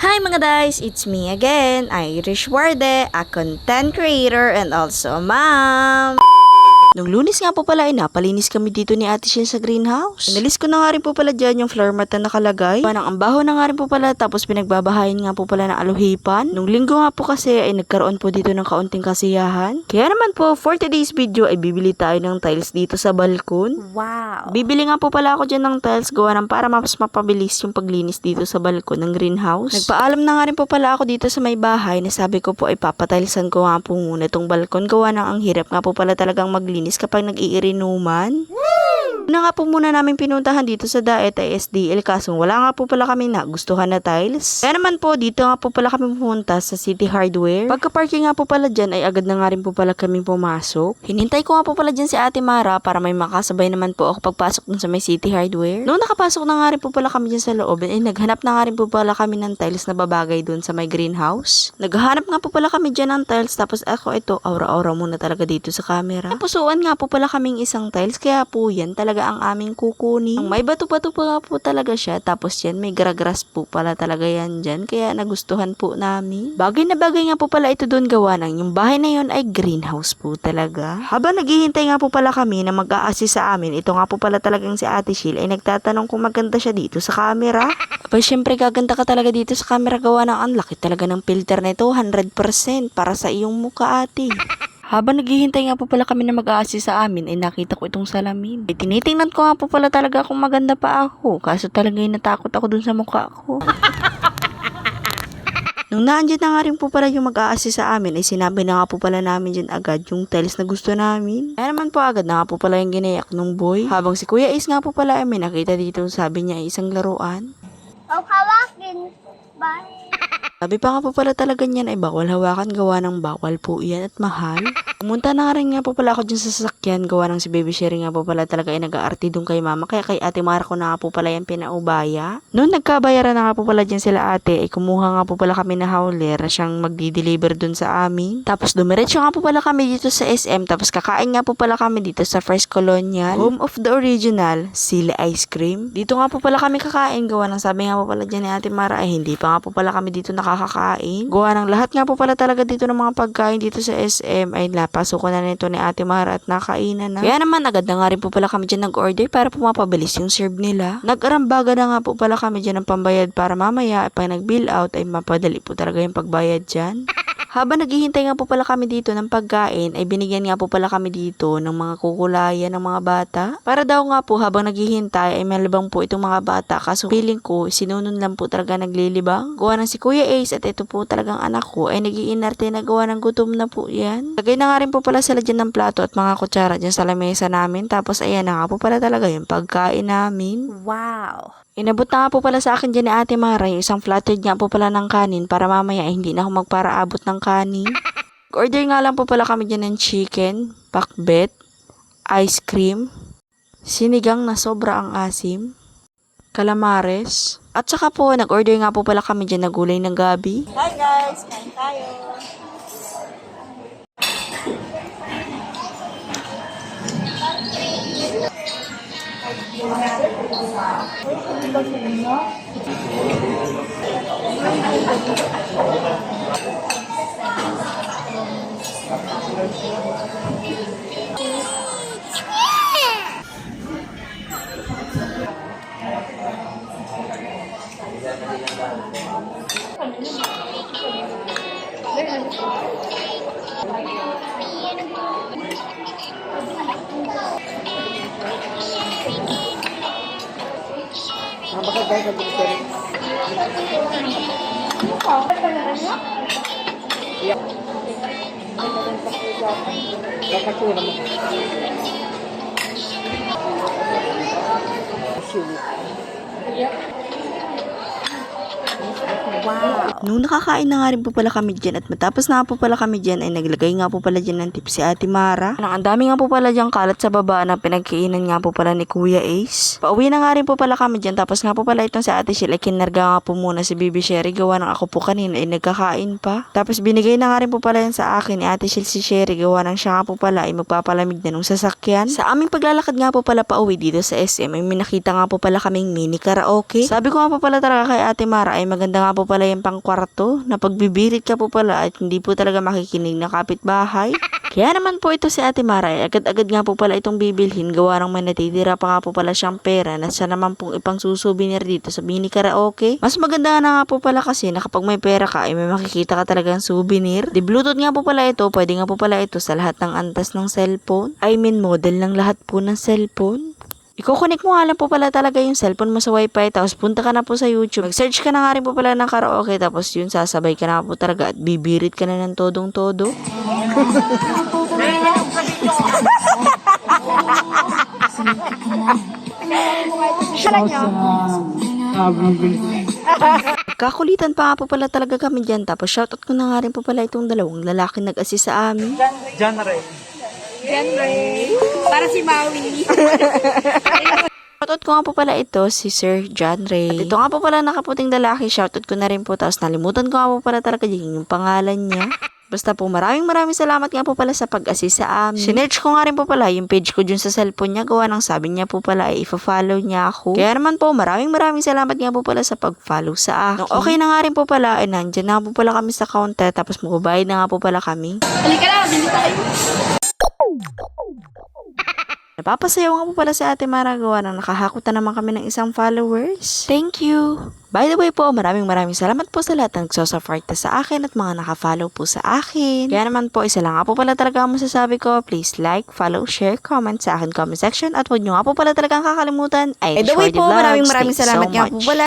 Hi mga guys, it's me again, Irish Warde, a content creator and also a mom. Nung Lunes nga po pala ay napalinis kami dito ni Ate Shell sa greenhouse. Inalis ko na nga rin po pala dyan yung flower mat na nakalagay. Parang ang baho na nga rin po pala, tapos pinagbabahayin nga po pala ng aluhipan. Nung linggo nga po kasi ay nagkaroon po dito ng kaunting kasiyahan. Kaya naman po for today's video ay bibili tayo ng tiles dito sa balkon. Wow! Bibili nga po pala ako dyan ng tiles gawa ng para mas mapabilis yung paglinis dito sa balkon ng greenhouse. Nagpaalam na nga rin po pala ako dito sa may bahay na sabi ko po ay papatilsan ko nga po muna itong balkon gawa ng ang hirap nga po pala talagang maglinis kapag nag-iirinuman. Una nga po muna namin pinuntahan dito sa Daet ay SDL kaso wala nga po pala kami nagustuhan na tiles. Kaya naman po dito nga po pala kami pumunta sa City Hardware. Pagka-parking nga po pala dyan ay agad na nga rin po pala kami pumasok. Hinintay ko nga po pala dyan si Ate Mara para may makasabay naman po ako pagpasok dun sa may City Hardware. Noong nakapasok na nga rin po pala kami dyan sa loob ay naghanap na nga rin po pala kami ng tiles na babagay dun sa may greenhouse. Naghanap nga po pala kami dyan ng tiles tapos ako ito aura-aura muna talaga dito sa camera. Pusuan nga po pala kaming isang tiles kaya po yan talaga ang aming kukunin. May bato-bato pa nga po talaga siya. Tapos yan, may grass po pala talaga yan dyan. Kaya nagustuhan po namin. Bagay na bagay nga po pala ito doon gawa ng yung bahay na yun ay greenhouse po talaga. Habang naghihintay nga po pala kami na mag-a-assist sa amin, ito nga po pala talagang si Ate Shell ay nagtatanong kung maganda siya dito sa camera. Aba, syempre gaganda ka talaga dito sa camera gawa ng ang laki talaga ng filter na ito. 100% para sa iyong mukha, ate. Habang naghihintay nga po pala kami na mag-a-assist sa amin, ay nakita ko itong salamin. Tinitingnan ko nga po pala talaga kung maganda pa ako. Kaso talaga natakot ako dun sa mukha ko. Nung naandyan na nga rin po pala yung mag-a-assist sa amin, ay sinabi na nga po pala namin dyan agad yung tiles na gusto namin. Kaya naman po agad na nga po pala yung ginayak nung boy. Habang si Kuya Ace nga po pala ay may nakita dito, sabi niya ay isang laruan. Hawakin! Bye! Sabi pa nga po pala talaga niyan ay bawal hawakan gawa ng bawal po yan at mahal. Pumunta na rin nga po pala ako dyan sa sasakyan gawa ng si Baby Sherry nga po pala talaga ay nag-aarti dun kay mama kaya kay Ate Mara ko na nga po pala yan pinaubaya. Noon nagkabayaran na nga po pala dyan sila ate ay kumuha nga po pala kami na hauler na siyang magdi-deliver dun sa amin. Tapos dumiretso nga po pala kami dito sa SM tapos kakain nga po pala kami dito sa First Colonial, home of the original Sili Ice Cream. Dito nga po pala kami kakain gawa ng sabi nga po pala dyan ni Ate Mara ay hindi pa nga po pala kami dito nakakakain. Gawa ng lahat nga po pala talaga dito ng mga pagkain dito sa SM ay napasok na nito ni Ate Mara at nakainan na. Kaya naman agad na nga rin po pala kami dyan nag-order para pumapabilis yung serve nila. Nag-arambaga na nga po pala kami dyan ng pambayad para mamaya pag nag-bill out ay mapadali po talaga yung pagbayad dyan. Habang naghihintay nga po pala kami dito ng pagkain, ay binigyan nga po pala kami dito ng mga kukulayan ng mga bata. Para daw nga po habang naghihintay ay malibang po itong mga bata kaso feeling ko sinunon lang po talaga naglilibang. Gawa ng si Kuya Ace at ito po talagang anak ko ay nagiinarte na gawa ng gutom na po yan. Lagay na nga rin po pala sila dyan ng plato at mga kutsara dyan sa lamesa namin. Tapos ayan na nga po pala talaga yung pagkain namin. Wow! Inabot na nga po pala sa akin dyan ni Ate Mara yung isang flattered nga po pala ng kanin para mamaya hindi na ako magparaabot ng kanin. Order nga lang po pala kami dyan ng chicken, pakbet, ice cream, sinigang na sobra ang asim, calamares, at saka po nag-order nga po pala kami dyan na gulay ng gabi. Hi guys! Kain tayo! Wow! Nung nakakain na nga rin po pala kami dyan at matapos na nga po pala kami dyan ay naglagay nga po pala dyan ng tip si Ate Mara. Ang dami nga po pala dyan kalat sa baba na pinagkainan nga po pala ni Kuya Ace. Pauwi na nga rin po pala kami dyan tapos nga po pala itong si Ate Shell ay kinarga nga po muna si Baby Sherry gawa ng ako po kanina ay nagkakain pa. Tapos binigay na nga rin po pala yan sa akin ni Ate Shell si Sherry gawa ng siya nga po pala ay magpapalamig na nung sasakyan. Sa aming paglalakad nga po pala pauwi dito sa SM ay may nakita nga po pala kaming mini karaoke. Sabi ko nga po pala talaga kay Ate Mara ay maganda nga po pala yung pang kwarto na pagbibirit ka po pala at hindi po talaga makikinig na kapitbahay. Kaya naman po ito si Ate Mara ay agad-agad nga po pala itong bibilhin gawa ng may natitira pa nga po pala siyang pera na siya naman pong ipang susouvenir dito sa mini karaoke. Mas maganda na nga po pala kasi na kapag may pera ka ay may makikita ka talagang souvenir. Di Bluetooth nga po pala ito, pwede nga po pala ito sa lahat ng antas ng cellphone. I mean model ng lahat po ng cellphone. Iko-connect mo nga lang po pala talaga yung cellphone mo sa wifi tapos punta ka na po sa YouTube. Mag-search ka na nga rin po pala ng karaoke tapos yun sasabay ka na po talaga at bibirit ka na ng todong-todo. Kakulitan pa nga po pala talaga kami dyan tapos shoutout ko na nga rin po pala itong dalawang lalaki nag-assist sa amin. John Ray. Para si Maui. Shoutout ko nga po pala ito, si Sir John Ray. At ito nga po pala nakaputing lalaki, shoutout ko na rin po. Tapos nalimutan ko nga po pala talaga yung pangalan niya. Basta po maraming salamat nga po pala sa pag-assist sa amin. Sinerch ko nga rin po pala yung page ko dun sa cellphone niya. Gawa ng sabi niya po pala ay ifa-follow niya ako. Kaya naman po maraming salamat nga po pala sa pag-follow sa akin. Nung okay na nga rin po pala, ay nandyan na po pala kami sa counter. Tapos magbabayad na nga po pala kami. Halika na, hindi tayo. Napapasayaw nga po pala si Ate Mara gawa ng nakahakutan naman kami ng isang followers. Thank you! By the way po, maraming salamat po sa lahat ng nagsosuporta sa akin at mga nakafollow po sa akin. Kaya naman po, isa lang nga po pala talaga ang masasabi ko. Please like, follow, share, comment sa akin comment section at huwag nyo nga po pala talagang kakalimutan. By the way po, maraming salamat nga po pala